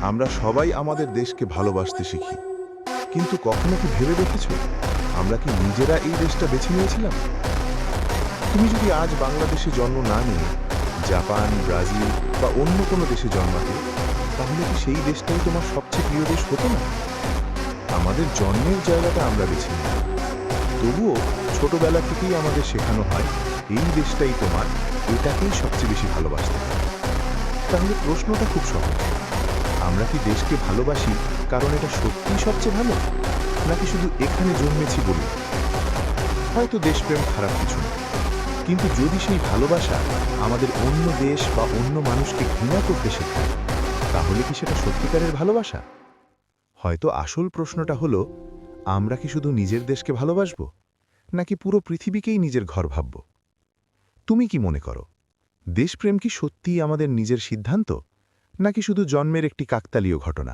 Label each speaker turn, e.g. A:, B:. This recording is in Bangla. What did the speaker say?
A: আমরা সবাই আমাদের দেশকে ভালোবাসতে শিখি, কিন্তু কখনো কি ভেবে দেখেছ আমরা কি নিজেরা এই দেশটা বেছে নিয়েছিলাম? তুমি যদি আজ বাংলাদেশে জন্ম না নিয়ে জাপান, ব্রাজিল বা অন্য কোনো দেশে জন্মাতে, তাহলে কি সেই দেশটাই তোমার সবচেয়ে প্রিয় দেশ হতো না? আমাদের জন্মের জায়গাটা আমরা বেছে নিই, তবুও ছোটবেলা থেকেই আমাদের শেখানো হয় এই দেশটাই তোমার, এটাকেই সবচেয়ে বেশি ভালোবাসতে হয়। তাহলে প্রশ্নটা খুব সহজ, আমরা কি দেশকে ভালোবাসি কারণ এটা সত্যিই সবচেয়ে ভালো, নাকি শুধু এখানে জন্মেছি বলে? হয়তো দেশপ্রেম খারাপ কিছু না, কিন্তু যদি সেই ভালোবাসা আমাদের অন্য দেশ বা অন্য মানুষকে ঘৃণা করতে শেখায়, তাহলে কি সেটা সত্যিকারের ভালোবাসা? হয়তো আসল প্রশ্নটা হলো, আমরা কি শুধু নিজের দেশকে ভালোবাসব, নাকি পুরো পৃথিবীকেই নিজের ঘর ভাবব? তুমি কি মনে করো, দেশপ্রেম কি সত্যিই আমাদের নিজের সিদ্ধান্ত, নাকি শুধু জন্মের একটি কাকতালীয় ঘটনা?